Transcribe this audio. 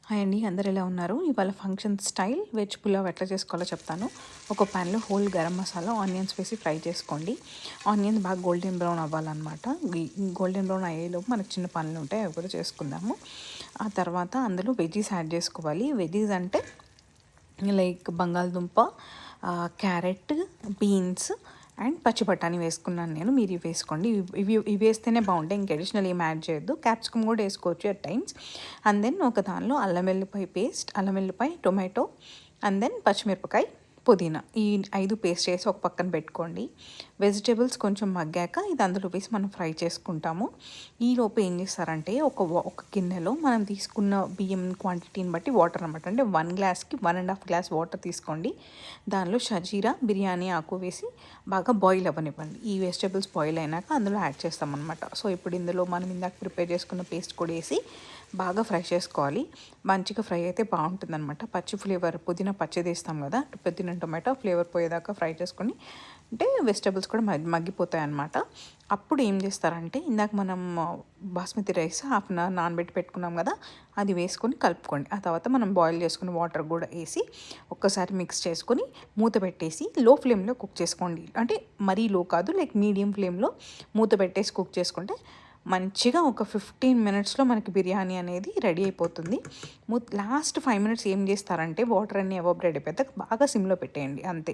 Hi అండి, అందరు ఎలా ఉన్నారు? ఇవాళ ఫంక్షన్ స్టైల్ వెజ్ పులావ్ ఎట్లా చేసుకోవాలో చెప్తాను. ఒక ప్యాన్లో హోల్ గరం మసాలా, ఆనియన్స్ వేసి ఫ్రై చేసుకోండి. ఆనియన్స్ బాగా గోల్డెన్ బ్రౌన్ అవ్వాలన్నమాట. గోల్డెన్ బ్రౌన్ అయ్యేలోపు మనకు చిన్న పనులు ఉంటాయి, అవి కూడా చేసుకుందాము. ఆ తర్వాత అందులో వెజ్జీస్ యాడ్ చేసుకోవాలి. వెజ్జీస్ అంటే లైక్ బంగాళదుంప, క్యారెట్, బీన్స్ అండ్ పచ్చి బఠానీ వేసుకున్నాను నేను. మీరు ఇవి వేసుకోండి. ఇవి వేస్తేనే బాగుంటాయి, ఇంకా అడిషనల్ ఏం యాడ్ చేయొద్దు. క్యాప్సికమ్ కూడా వేసుకోవచ్చు అట్ టైమ్స్. అండ్ దెన్ ఒక దానిలో అల్లం వెల్లిపాయ పేస్ట్, అల్లం వెల్లిపాయ, టొమాటో అండ్ దెన్ పచ్చిమిరపకాయ, పుదీనా, ఈ 5 పేస్ట్ చేసి ఒక పక్కన పెట్టుకోండి. వెజిటేబుల్స్ కొంచెం మగ్గాక ఇది అందులో వేసి మనం ఫ్రై చేసుకుంటాము. ఈలోపు ఏం చేస్తారంటే ఒక గిన్నెలో మనం తీసుకున్న బియ్యం క్వాంటిటీని బట్టి వాటర్ అనమాట, అంటే 1 గ్లాస్కి 1.5 గ్లాస్ వాటర్ తీసుకోండి. దానిలో షజీరా, బిర్యానీ ఆకు వేసి బాగా బాయిల్ అవ్వనివ్వండి. ఈ వెజిటేబుల్స్ బాయిల్ అయినాక అందులో యాడ్ చేస్తామన్నమాట. సో ఇప్పుడు ఇందులో మనం ఇందాక ప్రిపేర్ చేసుకున్న పేస్ట్ కూడా వేసి బాగా ఫ్రై చేసుకోవాలి. మంచిగా ఫ్రై అయితే బాగుంటుందన్నమాట. పచ్చి ఫ్లేవర్, పుదీనా పచ్చిది వేస్తాం కదా, పుదీనా టొమాటో ఫ్లేవర్ పోయేదాకా ఫ్రై చేసుకొని అంటే వెజిటేబుల్స్ కూడా మగ్గిపోతాయి అన్నమాట. అప్పుడు ఏం చేస్తారంటే ఇందాక మనం basmati rice half an hour నానబెట్టి పెట్టుకున్నాం కదా, అది వేసుకొని కలుపుకోండి. ఆ తర్వాత మనం బాయిల్ చేసుకుని వాటర్ కూడా వేసి ఒక్కసారి మిక్స్ చేసుకొని మూత పెట్టేసి లో ఫ్లేమ్లో కుక్ చేసుకోండి. అంటే మరీ లో కాదు, లైక్ మీడియం ఫ్లేమ్లో మూత పెట్టేసి కుక్ చేసుకుంటే మంచిగా ఒక 15 మినిట్స్లో మనకి బిర్యానీ అనేది రెడీ అయిపోతుంది. లాస్ట్ 5 మినిట్స్ ఏం చేస్తారంటే వాటర్ అన్నీ ఎవాపరేట్ అయిపోతే బాగా సిమ్లో పెట్టేయండి, అంతే.